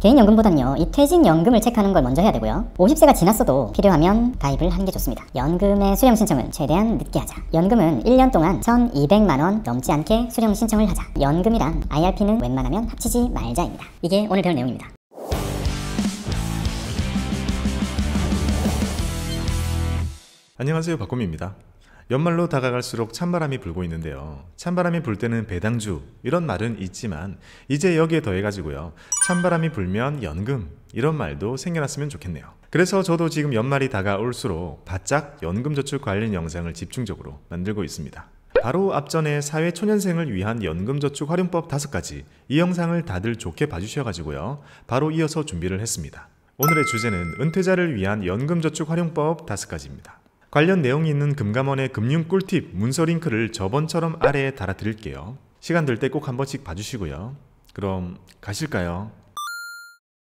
개인연금보단요, 이 퇴직연금을 체크하는 걸 먼저 해야 되고요. 50세가 지났어도 필요하면 가입을 하는 게 좋습니다. 연금의 수령 신청은 최대한 늦게 하자. 연금은 1년 동안 1,200만 원 넘지 않게 수령 신청을 하자. 연금이랑 IRP는 웬만하면 합치지 말자입니다. 이게 오늘 배울 내용입니다. 안녕하세요, 박곰입니다. 연말로 다가갈수록 찬바람이 불고 있는데요. 찬바람이 불 때는 배당주 이런 말은 있지만 이제 여기에 더해가지고요, 찬바람이 불면 연금 이런 말도 생겨났으면 좋겠네요. 그래서 저도 지금 연말이 다가올수록 바짝 연금저축 관련 영상을 집중적으로 만들고 있습니다. 바로 앞전에 사회초년생을 위한 연금저축 활용법 5가지, 이 영상을 다들 좋게 봐주셔가지고요, 바로 이어서 준비를 했습니다. 오늘의 주제는 은퇴자를 위한 연금저축 활용법 5가지입니다. 관련 내용이 있는 금감원의 금융 꿀팁 문서 링크를 저번처럼 아래에 달아 드릴게요. 시간 될 때 꼭 한 번씩 봐주시고요. 그럼 가실까요?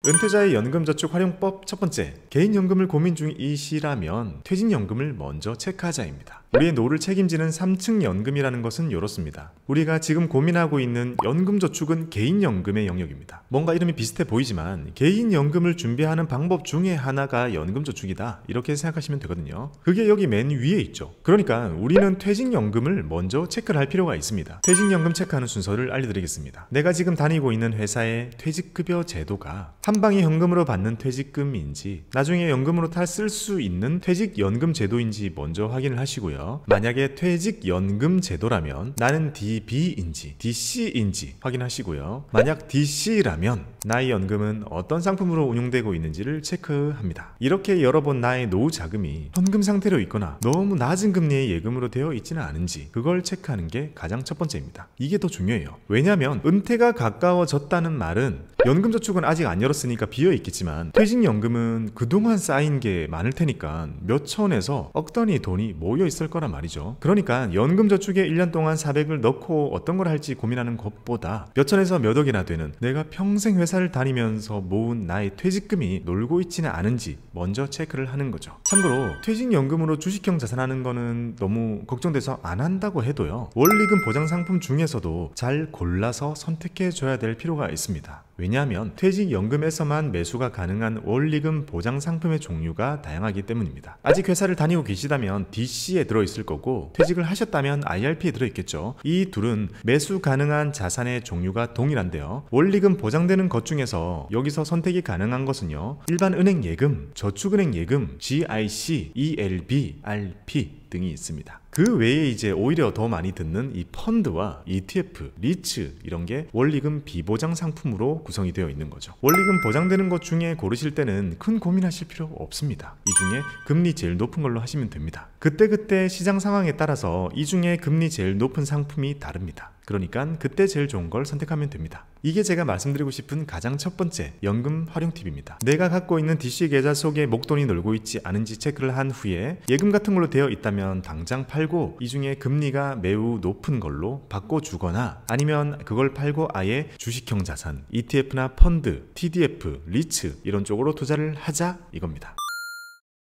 은퇴자의 연금저축 활용법 첫 번째, 개인연금을 고민 중이시라면 퇴직연금을 먼저 체크하자입니다. 우리의 노후를 책임지는 3층 연금이라는 것은 이렇습니다. 우리가 지금 고민하고 있는 연금저축은 개인연금의 영역입니다. 뭔가 이름이 비슷해 보이지만 개인연금을 준비하는 방법 중에 하나가 연금저축이다, 이렇게 생각하시면 되거든요. 그게 여기 맨 위에 있죠. 그러니까 우리는 퇴직연금을 먼저 체크를 할 필요가 있습니다. 퇴직연금 체크하는 순서를 알려드리겠습니다. 내가 지금 다니고 있는 회사의 퇴직급여 제도가 한 방에 현금으로 받는 퇴직금인지 나중에 연금으로 다 쓸 수 있는 퇴직연금 제도인지 먼저 확인을 하시고요. 만약에 퇴직연금 제도라면 나는 DB인지 DC인지 확인하시고요. 만약 DC라면 나의 연금은 어떤 상품으로 운용되고 있는지를 체크합니다. 이렇게 여러 번 나의 노후 자금이 현금 상태로 있거나 너무 낮은 금리의 예금으로 되어 있지는 않은지 그걸 체크하는 게 가장 첫 번째입니다. 이게 더 중요해요. 왜냐하면 은퇴가 가까워졌다는 말은 연금저축은 아직 안 열었으니까 비어있겠지만 퇴직연금은 그동안 쌓인 게 많을 테니까 몇 천에서 억 단위 돈이 모여있을 거란 말이죠. 그러니까 연금저축에 1년 동안 400을 넣고 어떤 걸 할지 고민하는 것보다 몇 천에서 몇 억이나 되는 내가 평생 회사를 다니면서 모은 나의 퇴직금이 놀고 있지는 않은지 먼저 체크를 하는 거죠. 참고로 퇴직연금으로 주식형 자산하는 거는 너무 걱정돼서 안 한다고 해도요, 원리금 보장 상품 중에서도 잘 골라서 선택해 줘야 될 필요가 있습니다. 왜냐하면 퇴직연금에서만 매수가 가능한 원리금 보장 상품의 종류가 다양하기 때문입니다. 아직 회사를 다니고 계시다면 DC에 들어있을 거고, 퇴직을 하셨다면 IRP에 들어있겠죠. 이 둘은 매수 가능한 자산의 종류가 동일한데요, 원리금 보장되는 것 중에서 여기서 선택이 가능한 것은요, 일반 은행 예금, 저축은행 예금, GIC, ELB, RP 등이 있습니다. 그 외에 이제 오히려 더 많이 듣는 이 펀드와 ETF, 리츠 이런 게 원리금 비보장 상품으로 구성이 되어 있는 거죠. 원리금 보장되는 것 중에 고르실 때는 큰 고민하실 필요 없습니다. 이 중에 금리 제일 높은 걸로 하시면 됩니다. 그때그때 시장 상황에 따라서 이 중에 금리 제일 높은 상품이 다릅니다. 그러니까 그때 제일 좋은 걸 선택하면 됩니다. 이게 제가 말씀드리고 싶은 가장 첫 번째 연금 활용 팁입니다. 내가 갖고 있는 DC 계좌 속에 목돈이 놀고 있지 않은지 체크를 한 후에 예금 같은 걸로 되어 있다면 당장 팔고 이 중에 금리가 매우 높은 걸로 바꿔주거나, 아니면 그걸 팔고 아예 주식형 자산, ETF나 펀드, TDF, 리츠 이런 쪽으로 투자를 하자 이겁니다.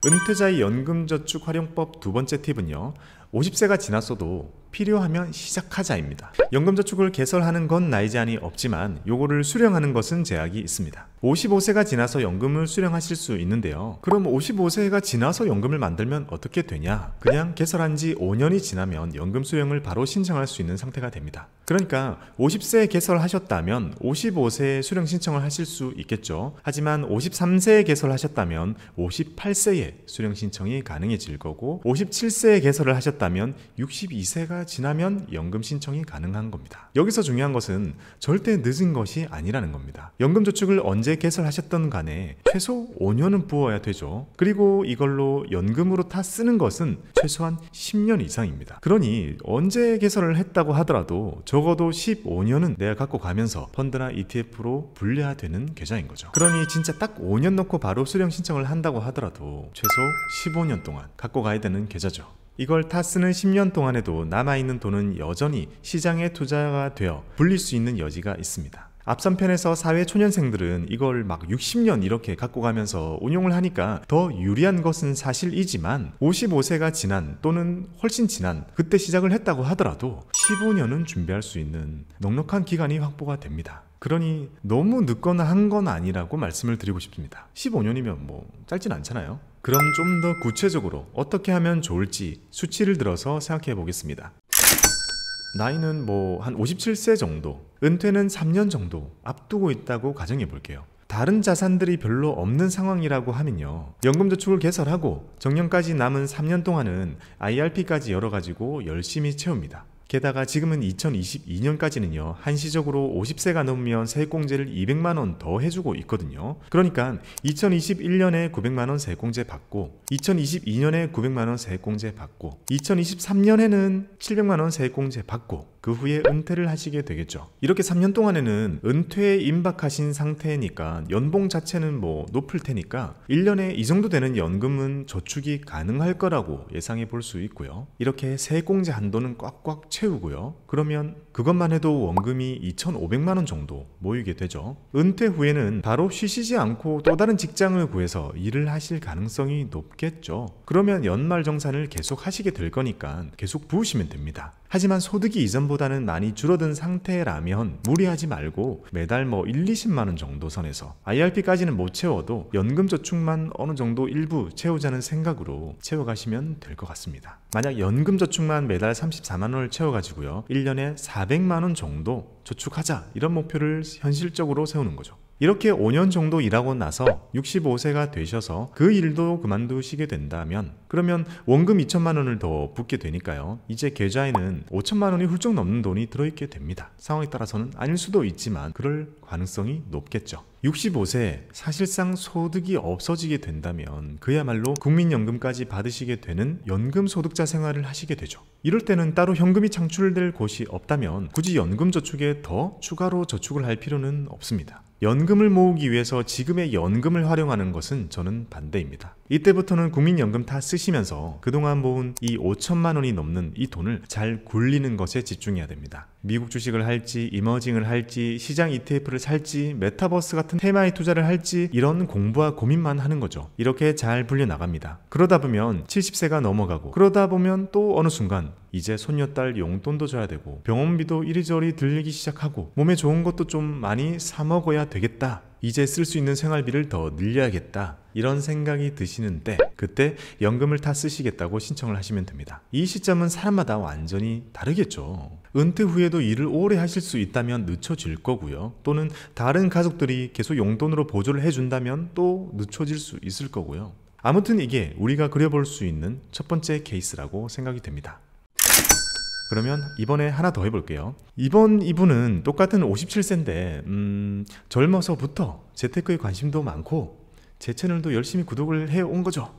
은퇴자의 연금저축 활용법 두 번째 팁은요, 50세가 지났어도 필요하면 시작하자입니다. 연금저축을 개설하는 건 나이 제한이 없지만 요거를 수령하는 것은 제약이 있습니다. 55세가 지나서 연금을 수령하실 수 있는데요, 그럼 55세가 지나서 연금을 만들면 어떻게 되냐? 그냥 개설한 지 5년이 지나면 연금 수령을 바로 신청할 수 있는 상태가 됩니다. 그러니까 50세에 개설하셨다면 55세에 수령 신청을 하실 수 있겠죠. 하지만 53세에 개설하셨다면 58세에 수령 신청이 가능해질 거고, 57세에 개설을 하셨다면 62세가 지나면 연금 신청이 가능한 겁니다. 여기서 중요한 것은 절대 늦은 것이 아니라는 겁니다. 연금저축을 언제 개설하셨던 간에 최소 5년은 부어야 되죠. 그리고 이걸로 연금으로 다 쓰는 것은 최소한 10년 이상입니다. 그러니 언제 개설을 했다고 하더라도 적어도 15년은 내가 갖고 가면서 펀드나 ETF로 분리화되는 계좌인 거죠. 그러니 진짜 딱 5년 넣고 바로 수령 신청을 한다고 하더라도 최소 15년 동안 갖고 가야 되는 계좌죠. 이걸 다 쓰는 10년 동안에도 남아있는 돈은 여전히 시장에 투자가 되어 불릴 수 있는 여지가 있습니다. 앞선 편에서 사회초년생들은 이걸 막 60년 이렇게 갖고 가면서 운용을 하니까 더 유리한 것은 사실이지만 55세가 지난 또는 훨씬 지난 그때 시작을 했다고 하더라도 15년은 준비할 수 있는 넉넉한 기간이 확보가 됩니다. 그러니 너무 늦거나 한 건 아니라고 말씀을 드리고 싶습니다. 15년이면 뭐 짧진 않잖아요. 그럼 좀 더 구체적으로 어떻게 하면 좋을지 수치를 들어서 생각해 보겠습니다. 나이는 뭐 한 57세 정도, 은퇴는 3년 정도 앞두고 있다고 가정해 볼게요. 다른 자산들이 별로 없는 상황이라고 하면요, 연금저축을 개설하고 정년까지 남은 3년 동안은 IRP까지 열어가지고 열심히 채웁니다. 게다가 지금은 2022년까지는요 한시적으로 50세가 넘으면 세액공제를 200만원 더 해주고 있거든요. 그러니까 2021년에 900만원 세액공제 받고 2022년에 900만원 세액공제 받고 2023년에는 700만원 세액공제 받고 그 후에 은퇴를 하시게 되겠죠. 이렇게 3년 동안에는 은퇴에 임박하신 상태니까 연봉 자체는 뭐 높을 테니까 1년에 이 정도 되는 연금은 저축이 가능할 거라고 예상해 볼 수 있고요. 이렇게 세액공제 한도는 꽉꽉 채우고요. 그러면 그것만 해도 원금이 2,500만원 정도 모이게 되죠. 은퇴 후에는 바로 쉬시지 않고 또 다른 직장을 구해서 일을 하실 가능성이 높겠죠. 그러면 연말정산을 계속 하시게 될 거니까 계속 부으시면 됩니다. 하지만 소득이 이전보다는 많이 줄어든 상태라면 무리하지 말고 매달 뭐 1, 20만원 정도 선에서 IRP까지는 못 채워도 연금저축만 어느 정도 일부 채우자는 생각으로 채워가시면 될 것 같습니다. 만약 연금저축만 매달 34만원을 채워가지고요 1년에 400만원 정도 저축하자, 이런 목표를 현실적으로 세우는 거죠. 이렇게 5년 정도 일하고 나서 65세가 되셔서 그 일도 그만두시게 된다면 그러면 원금 2천만 원을 더 붓게 되니까요, 이제 계좌에는 5천만 원이 훌쩍 넘는 돈이 들어있게 됩니다. 상황에 따라서는 아닐 수도 있지만 그럴 가능성이 높겠죠. 65세 사실상 소득이 없어지게 된다면 그야말로 국민연금까지 받으시게 되는 연금소득자 생활을 하시게 되죠. 이럴 때는 따로 현금이 창출될 곳이 없다면 굳이 연금저축에 더 추가로 저축을 할 필요는 없습니다. 연금을 모으기 위해서 지금의 연금을 활용하는 것은 저는 반대입니다. 이때부터는 국민연금 다 쓰시면서 그동안 모은 이 5천만 원이 넘는 이 돈을 잘 굴리는 것에 집중해야 됩니다. 미국 주식을 할지, 이머징을 할지, 시장 ETF를 살지, 메타버스 같은 테마에 투자를 할지, 이런 공부와 고민만 하는 거죠. 이렇게 잘 불려나갑니다. 그러다 보면 70세가 넘어가고 그러다 보면 또 어느 순간 이제 손녀딸 용돈도 줘야 되고 병원비도 이리저리 들리기 시작하고 몸에 좋은 것도 좀 많이 사 먹어야 되겠다, 이제 쓸 수 있는 생활비를 더 늘려야겠다, 이런 생각이 드시는 때 그때 연금을 다 쓰시겠다고 신청을 하시면 됩니다. 이 시점은 사람마다 완전히 다르겠죠. 은퇴 후에도 일을 오래 하실 수 있다면 늦춰질 거고요. 또는 다른 가족들이 계속 용돈으로 보조를 해준다면 또 늦춰질 수 있을 거고요. 아무튼 이게 우리가 그려볼 수 있는 첫 번째 케이스라고 생각이 됩니다. 그러면 이번에 하나 더 해볼게요. 이번 이분은 똑같은 57세인데 젊어서부터 재테크에 관심도 많고 제 채널도 열심히 구독을 해온 거죠.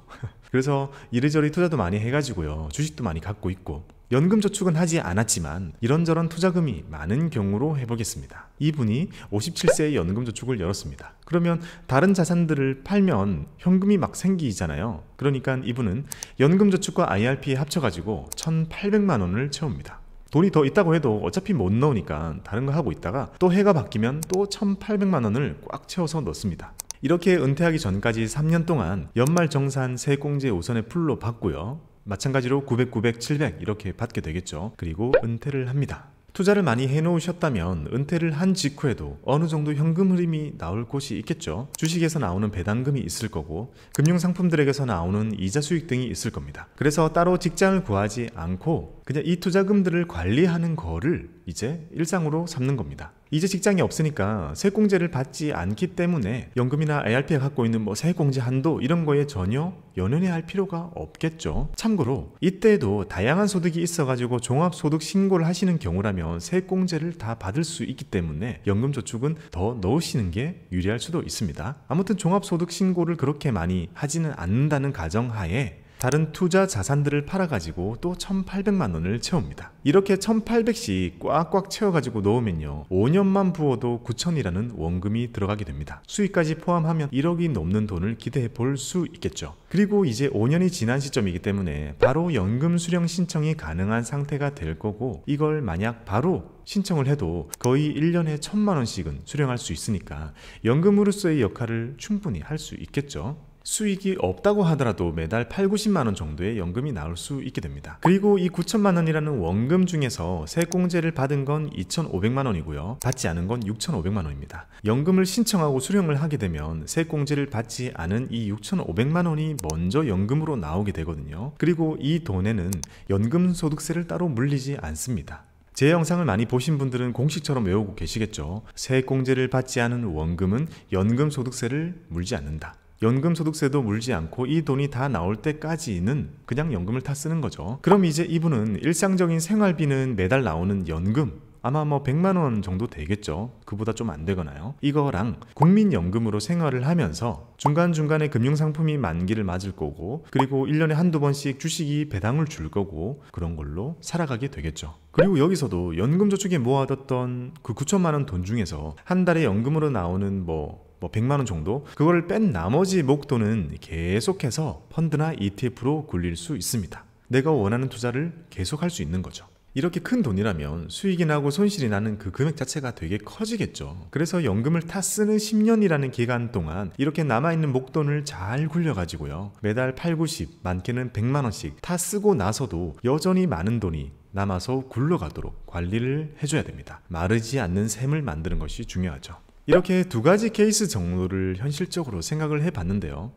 그래서 이리저리 투자도 많이 해가지고요 주식도 많이 갖고 있고 연금저축은 하지 않았지만 이런저런 투자금이 많은 경우로 해보겠습니다. 이분이 57세에 연금저축을 열었습니다. 그러면 다른 자산들을 팔면 현금이 막 생기잖아요. 그러니까 이분은 연금저축과 IRP에 합쳐가지고 1,800만 원을 채웁니다. 돈이 더 있다고 해도 어차피 못 넣으니까 다른 거 하고 있다가 또 해가 바뀌면 또 1,800만 원을 꽉 채워서 넣습니다. 이렇게 은퇴하기 전까지 3년 동안 연말정산 세액공제 우선의 풀로 받고요. 마찬가지로 900, 900, 700 이렇게 받게 되겠죠. 그리고 은퇴를 합니다. 투자를 많이 해놓으셨다면 은퇴를 한 직후에도 어느 정도 현금 흐름이 나올 곳이 있겠죠. 주식에서 나오는 배당금이 있을 거고 금융상품들에게서 나오는 이자 수익 등이 있을 겁니다. 그래서 따로 직장을 구하지 않고 그냥 이 투자금들을 관리하는 거를 이제 일상으로 삼는 겁니다. 이제 직장이 없으니까 세액공제를 받지 않기 때문에 연금이나 IRP가 갖고 있는 뭐 세액공제 한도 이런 거에 전혀 연연해 할 필요가 없겠죠. 참고로 이때에도 다양한 소득이 있어가지고 종합소득 신고를 하시는 경우라면 세액공제를 다 받을 수 있기 때문에 연금저축은 더 넣으시는 게 유리할 수도 있습니다. 아무튼 종합소득 신고를 그렇게 많이 하지는 않는다는 가정하에 다른 투자 자산들을 팔아가지고 또 1,800만 원을 채웁니다. 이렇게 1,800씩 꽉꽉 채워가지고 넣으면요 5년만 부어도 9,000이라는 원금이 들어가게 됩니다. 수익까지 포함하면 1억이 넘는 돈을 기대해 볼 수 있겠죠. 그리고 이제 5년이 지난 시점이기 때문에 바로 연금 수령 신청이 가능한 상태가 될 거고 이걸 만약 바로 신청을 해도 거의 1년에 1,000만 원씩은 수령할 수 있으니까 연금으로서의 역할을 충분히 할 수 있겠죠. 수익이 없다고 하더라도 매달 8, 90만 원 정도의 연금이 나올 수 있게 됩니다. 그리고 이 9천만 원이라는 원금 중에서 세액공제를 받은 건 2,500만 원이고요. 받지 않은 건 6,500만 원입니다. 연금을 신청하고 수령을 하게 되면 세액공제를 받지 않은 이 6,500만 원이 먼저 연금으로 나오게 되거든요. 그리고 이 돈에는 연금소득세를 따로 물리지 않습니다. 제 영상을 많이 보신 분들은 공식처럼 외우고 계시겠죠. 세액공제를 받지 않은 원금은 연금소득세를 물지 않는다. 연금소득세도 물지 않고 이 돈이 다 나올 때까지는 그냥 연금을 다 쓰는 거죠. 그럼 이제 이분은 일상적인 생활비는 매달 나오는 연금, 아마 100만 원 정도 되겠죠. 그보다 좀 안 되거나요. 이거랑 국민연금으로 생활을 하면서 중간중간에 금융상품이 만기를 맞을 거고, 그리고 1년에 한두 번씩 주식이 배당을 줄 거고, 그런 걸로 살아가게 되겠죠. 그리고 여기서도 연금저축에 모아뒀던 그 9천만 원 돈 중에서 한 달에 연금으로 나오는 100만 원 정도, 그걸 뺀 나머지 목돈은 계속해서 펀드나 ETF로 굴릴 수 있습니다. 내가 원하는 투자를 계속할 수 있는 거죠. 이렇게 큰 돈이라면 수익이 나고 손실이 나는 그 금액 자체가 되게 커지겠죠. 그래서 연금을 다 쓰는 10년이라는 기간 동안 이렇게 남아있는 목돈을 잘 굴려가지고요, 매달 8, 90, 많게는 100만 원씩 다 쓰고 나서도 여전히 많은 돈이 남아서 굴러가도록 관리를 해줘야 됩니다. 마르지 않는 셈을 만드는 것이 중요하죠. 이렇게 두 가지 케이스 정도를 현실적으로 생각을 해봤는데요.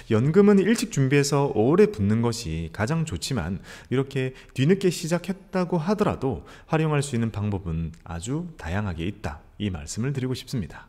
연금은 일찍 준비해서 오래 붙는 것이 가장 좋지만, 이렇게 뒤늦게 시작했다고 하더라도 활용할 수 있는 방법은 아주 다양하게 있다, 이 말씀을 드리고 싶습니다.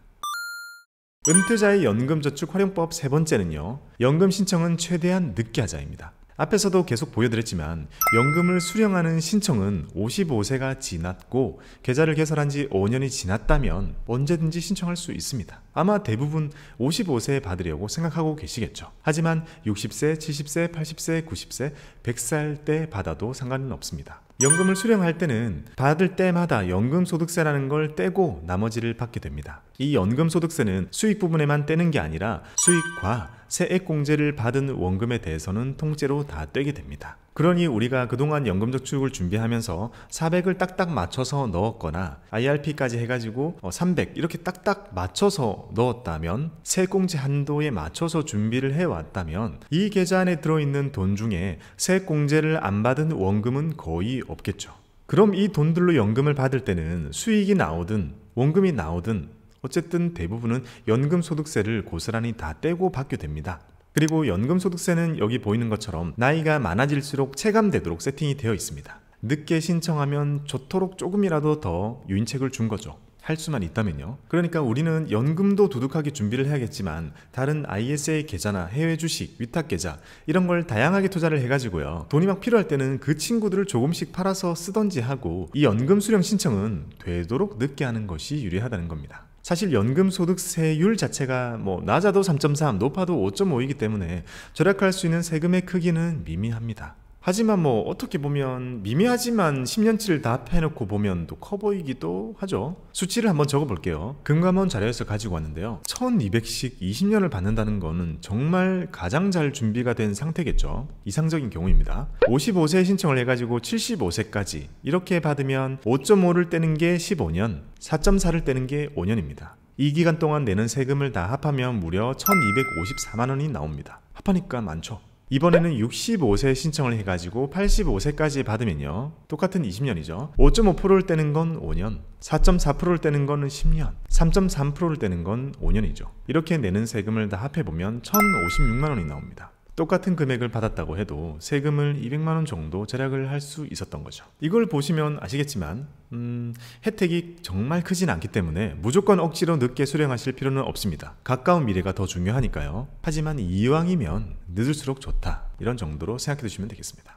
은퇴자의 연금저축 활용법 세 번째는요, 연금 신청은 최대한 늦게 하자입니다. 앞에서도 계속 보여드렸지만 연금을 수령하는 신청은 55세가 지났고 계좌를 개설한 지 5년이 지났다면 언제든지 신청할 수 있습니다. 아마 대부분 55세에 받으려고 생각하고 계시겠죠. 하지만 60세, 70세, 80세, 90세, 100살 때 받아도 상관은 없습니다. 연금을 수령할 때는 받을 때마다 연금소득세라는 걸 떼고 나머지를 받게 됩니다. 이 연금소득세는 수익 부분에만 떼는 게 아니라 수익과 세액공제를 받은 원금에 대해서는 통째로 다 떼게 됩니다. 그러니 우리가 그동안 연금저축을 준비하면서 400을 딱딱 맞춰서 넣었거나 IRP까지 해가지고 300 이렇게 딱딱 맞춰서 넣었다면, 세액공제 한도에 맞춰서 준비를 해왔다면 이 계좌 안에 들어있는 돈 중에 세액공제를 안 받은 원금은 거의 없겠죠. 그럼 이 돈들로 연금을 받을 때는 수익이 나오든 원금이 나오든 어쨌든 대부분은 연금소득세를 고스란히 다 떼고 받게 됩니다. 그리고 연금소득세는 여기 보이는 것처럼 나이가 많아질수록 체감되도록 세팅이 되어 있습니다. 늦게 신청하면 좋도록 조금이라도 더 유인책을 준 거죠. 할 수만 있다면요. 그러니까 우리는 연금도 두둑하게 준비를 해야겠지만 다른 ISA 계좌나 해외 주식, 위탁 계좌 이런 걸 다양하게 투자를 해가지고요, 돈이 막 필요할 때는 그 친구들을 조금씩 팔아서 쓰던지 하고, 이 연금 수령 신청은 되도록 늦게 하는 것이 유리하다는 겁니다. 사실 연금소득세율 자체가 낮아도 3.3, 높아도 5.5이기 때문에 절약할 수 있는 세금의 크기는 미미합니다. 하지만 어떻게 보면 미미하지만 10년치를 다 해놓고 보면 또 커 보이기도 하죠. 수치를 한번 적어볼게요. 금감원 자료에서 가지고 왔는데요, 1200씩 20년을 받는다는 거는 정말 가장 잘 준비가 된 상태겠죠. 이상적인 경우입니다. 55세에 신청을 해가지고 75세까지 이렇게 받으면 5.5를 떼는 게 15년, 4.4를 떼는 게 5년입니다. 이 기간 동안 내는 세금을 다 합하면 무려 1254만 원이 나옵니다. 합하니까 많죠. 이번에는 65세 신청을 해가지고 85세까지 받으면요, 똑같은 20년이죠. 5.5%를 떼는 건 5년, 4.4%를 떼는 건 10년, 3.3%를 떼는 건 5년이죠. 이렇게 내는 세금을 다 합해보면 1056만 원이 나옵니다. 똑같은 금액을 받았다고 해도 세금을 200만 원 정도 절약을 할 수 있었던 거죠. 이걸 보시면 아시겠지만 혜택이 정말 크진 않기 때문에 무조건 억지로 늦게 수령하실 필요는 없습니다. 가까운 미래가 더 중요하니까요. 하지만 이왕이면 늦을수록 좋다, 이런 정도로 생각해 두시면 되겠습니다.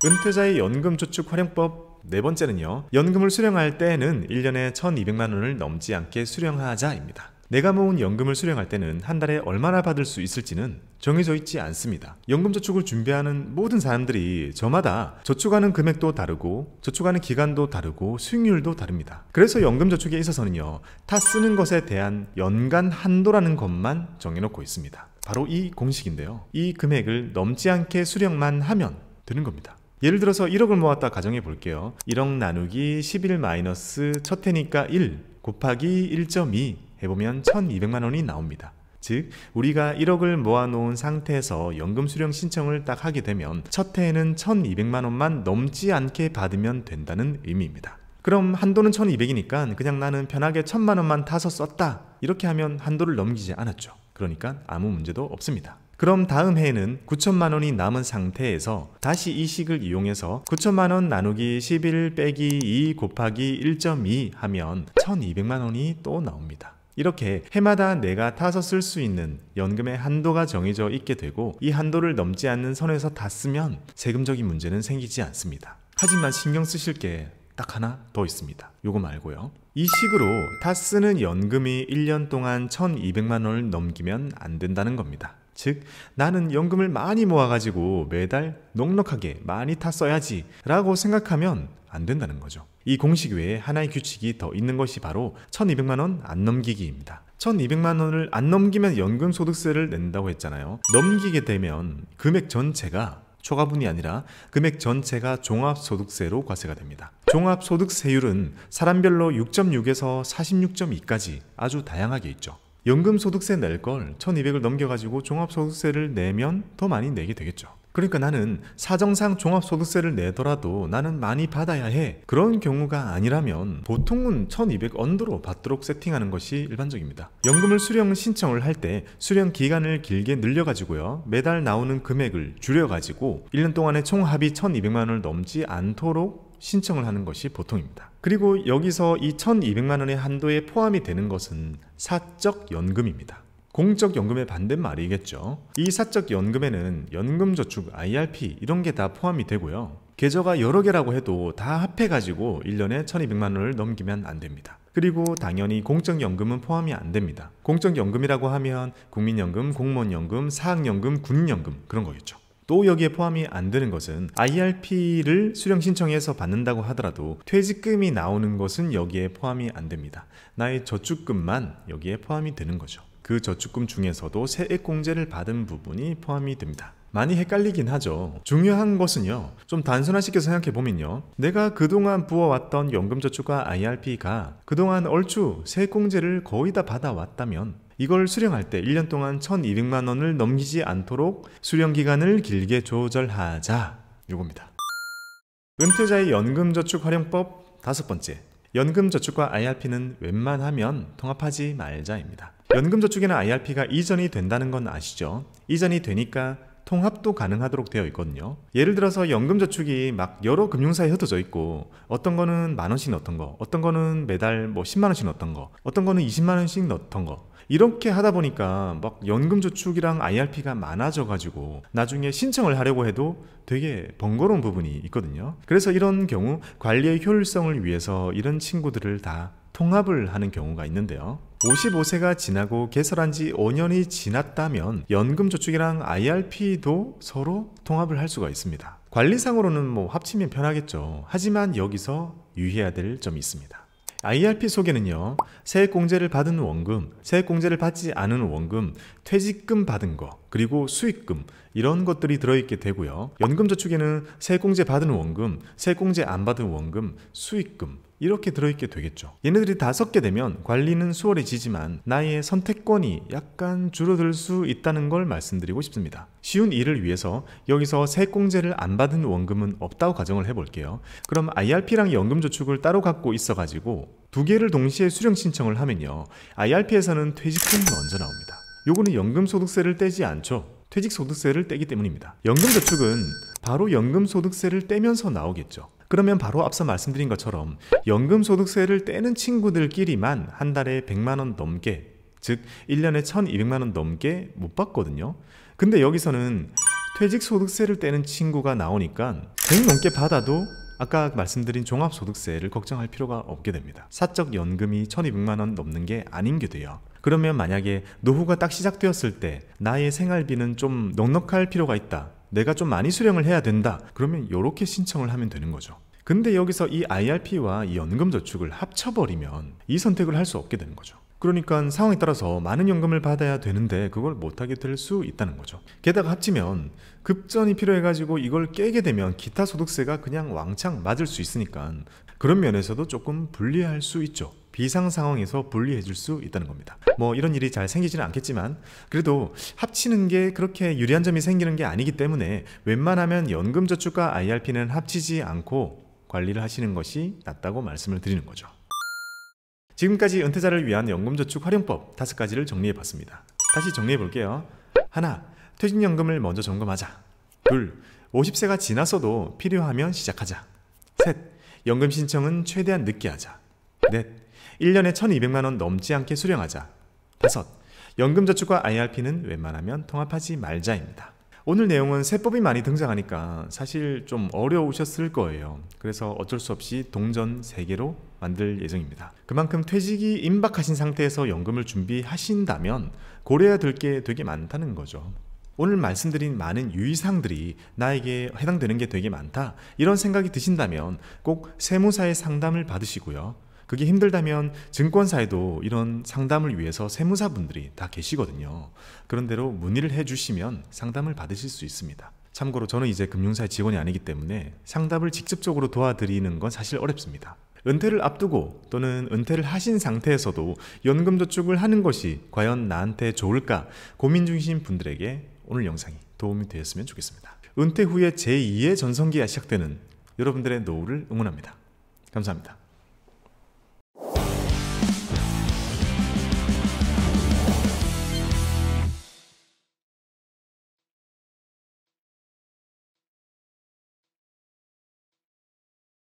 은퇴자의 연금저축 활용법 네 번째는요, 연금을 수령할 때에는 1년에 1200만 원을 넘지 않게 수령하자입니다. 내가 모은 연금을 수령할 때는 한 달에 얼마나 받을 수 있을지는 정해져 있지 않습니다. 연금저축을 준비하는 모든 사람들이 저마다 저축하는 금액도 다르고 저축하는 기간도 다르고 수익률도 다릅니다. 그래서 연금저축에 있어서는요, 다 쓰는 것에 대한 연간 한도라는 것만 정해놓고 있습니다. 바로 이 공식인데요, 이 금액을 넘지 않게 수령만 하면 되는 겁니다. 예를 들어서 1억을 모았다 가정해 볼게요. 1억 나누기 11 마이너스 첫 해니까 1 곱하기 1.2 해보면 1200만 원이 나옵니다. 즉 우리가 1억을 모아놓은 상태에서 연금 수령 신청을 딱 하게 되면 첫 해에는 1200만 원만 넘지 않게 받으면 된다는 의미입니다. 그럼 한도는 1200이니까 그냥 나는 편하게 1000만 원만 타서 썼다, 이렇게 하면 한도를 넘기지 않았죠. 그러니까 아무 문제도 없습니다. 그럼 다음 해에는 9천만 원이 남은 상태에서 다시 이 식을 이용해서 9천만 원 나누기 11 빼기 2 곱하기 1.2 하면 1200만 원이 또 나옵니다. 이렇게 해마다 내가 타서 쓸 수 있는 연금의 한도가 정해져 있게 되고, 이 한도를 넘지 않는 선에서 다 쓰면 세금적인 문제는 생기지 않습니다. 하지만 신경 쓰실 게 딱 하나 더 있습니다. 요거 말고요. 이 식으로 다 쓰는 연금이 1년 동안 1200만 원을 넘기면 안 된다는 겁니다. 즉 나는 연금을 많이 모아가지고 매달 넉넉하게 많이 타 써야지 라고 생각하면 안 된다는 거죠. 이 공식 외에 하나의 규칙이 더 있는 것이 바로 1200만 원 안 넘기기입니다. 1200만 원을 안 넘기면 연금소득세를 낸다고 했잖아요. 넘기게 되면 금액 전체가 초과분이 아니라 금액 전체가 종합소득세로 과세가 됩니다. 종합소득세율은 사람별로 6.6에서 46.2까지 아주 다양하게 있죠. 연금소득세 낼 걸 1200을 넘겨가지고 종합소득세를 내면 더 많이 내게 되겠죠. 그러니까 나는 사정상 종합소득세를 내더라도 나는 많이 받아야 해, 그런 경우가 아니라면 보통은 1200 언더로 받도록 세팅하는 것이 일반적입니다. 연금을 수령 신청을 할 때 수령 기간을 길게 늘려가지고요, 매달 나오는 금액을 줄여가지고 1년 동안의 총 합이 1200만 원을 넘지 않도록 신청을 하는 것이 보통입니다. 그리고 여기서 이 1200만 원의 한도에 포함이 되는 것은 사적연금입니다. 공적연금의 반대말이겠죠. 이 사적연금에는 연금저축, IRP 이런 게 다 포함이 되고요. 계좌가 여러 개라고 해도 다 합해가지고 1년에 1200만 원을 넘기면 안 됩니다. 그리고 당연히 공적연금은 포함이 안 됩니다. 공적연금이라고 하면 국민연금, 공무원연금, 사학연금, 군인연금 그런 거겠죠. 또 여기에 포함이 안 되는 것은 IRP를 수령 신청해서 받는다고 하더라도 퇴직금이 나오는 것은 여기에 포함이 안 됩니다. 나의 저축금만 여기에 포함이 되는 거죠. 그 저축금 중에서도 세액공제를 받은 부분이 포함이 됩니다. 많이 헷갈리긴 하죠. 중요한 것은요, 좀 단순화시켜서 생각해보면요, 내가 그동안 부어왔던 연금저축과 IRP가 그동안 얼추 세액공제를 거의 다 받아왔다면 이걸 수령할 때 1년 동안 1200만 원을 넘기지 않도록 수령기간을 길게 조절하자, 요겁니다. 은퇴자의 연금저축활용법 5번째, 연금저축과 IRP는 웬만하면 통합하지 말자입니다. 연금저축이나 IRP가 이전이 된다는 건 아시죠? 이전이 되니까 통합도 가능하도록 되어 있거든요. 예를 들어서 연금저축이 막 여러 금융사에 흩어져 있고, 어떤 거는 만원씩 넣던 거, 어떤 거는 매달 뭐 10만원씩 넣던 거, 어떤 거는 20만원씩 넣던 거, 이렇게 하다 보니까 막 연금저축이랑 IRP가 많아져 가지고 나중에 신청을 하려고 해도 되게 번거로운 부분이 있거든요. 그래서 이런 경우 관리의 효율성을 위해서 이런 친구들을 다 통합을 하는 경우가 있는데요. 55세가 지나고 개설한 지 5년이 지났다면 연금저축이랑 IRP도 서로 통합을 할 수가 있습니다. 관리상으로는 뭐 합치면 편하겠죠. 하지만 여기서 유의해야 될 점이 있습니다. IRP 속에는요, 세액공제를 받은 원금, 세액공제를 받지 않은 원금, 퇴직금 받은 거, 그리고 수익금 이런 것들이 들어있게 되고요. 연금저축에는 세액공제 받은 원금, 세액공제 안 받은 원금, 수익금 이렇게 들어있게 되겠죠. 얘네들이 다 섞게 되면 관리는 수월해지지만 나의 선택권이 약간 줄어들 수 있다는 걸 말씀드리고 싶습니다. 쉬운 일을 위해서 여기서 세액공제를 안 받은 원금은 없다고 가정을 해볼게요. 그럼 IRP랑 연금저축을 따로 갖고 있어가지고 두 개를 동시에 수령 신청을 하면요, IRP에서는 퇴직금이 먼저 나옵니다. 요거는 연금소득세를 떼지 않죠. 퇴직소득세를 떼기 때문입니다. 연금저축은 바로 연금소득세를 떼면서 나오겠죠. 그러면 바로 앞서 말씀드린 것처럼 연금소득세를 떼는 친구들끼리만 한 달에 100만원 넘게, 즉 1년에 1200만원 넘게 못 받거든요. 근데 여기서는 퇴직소득세를 떼는 친구가 나오니까 100 넘게 받아도 아까 말씀드린 종합소득세를 걱정할 필요가 없게 됩니다. 사적연금이 1200만원 넘는 게 아닌 게 돼요. 그러면 만약에 노후가 딱 시작되었을 때 나의 생활비는 좀 넉넉할 필요가 있다, 내가 좀 많이 수령을 해야 된다, 그러면 이렇게 신청을 하면 되는 거죠. 근데 여기서 이 IRP와 이 연금저축을 합쳐버리면 이 선택을 할 수 없게 되는 거죠. 그러니까 상황에 따라서 많은 연금을 받아야 되는데 그걸 못하게 될 수 있다는 거죠. 게다가 합치면 급전이 필요해가지고 이걸 깨게 되면 기타 소득세가 그냥 왕창 맞을 수 있으니까 그런 면에서도 조금 불리할 수 있죠. 비상 상황에서 분리해 줄 수 있다는 겁니다. 뭐 이런 일이 잘 생기지는 않겠지만 그래도 합치는 게 그렇게 유리한 점이 생기는 게 아니기 때문에 웬만하면 연금저축과 IRP는 합치지 않고 관리를 하시는 것이 낫다고 말씀을 드리는 거죠. 지금까지 은퇴자를 위한 연금저축 활용법 5가지를 정리해 봤습니다. 다시 정리해 볼게요. 하나, 퇴직연금을 먼저 점검하자. 둘, 50세가 지났어도 필요하면 시작하자. 셋, 연금 신청은 최대한 늦게 하자. 넷, 1년에 1200만 원 넘지 않게 수령하자. 다섯, 연금저축과 IRP는 웬만하면 통합하지 말자입니다. 오늘 내용은 세법이 많이 등장하니까 사실 좀 어려우셨을 거예요. 그래서 어쩔 수 없이 동전 3개로 만들 예정입니다. 그만큼 퇴직이 임박하신 상태에서 연금을 준비하신다면 고려해야 될 게 되게 많다는 거죠. 오늘 말씀드린 많은 유의사항들이 나에게 해당되는 게 되게 많다, 이런 생각이 드신다면 꼭 세무사의 상담을 받으시고요. 그게 힘들다면 증권사에도 이런 상담을 위해서 세무사분들이 다 계시거든요. 그런 대로 문의를 해주시면 상담을 받으실 수 있습니다. 참고로 저는 이제 금융사의 직원이 아니기 때문에 상담을 직접적으로 도와드리는 건 사실 어렵습니다. 은퇴를 앞두고 또는 은퇴를 하신 상태에서도 연금저축을 하는 것이 과연 나한테 좋을까 고민 중이신 분들에게 오늘 영상이 도움이 되었으면 좋겠습니다. 은퇴 후에 제2의 전성기가 시작되는 여러분들의 노후를 응원합니다. 감사합니다.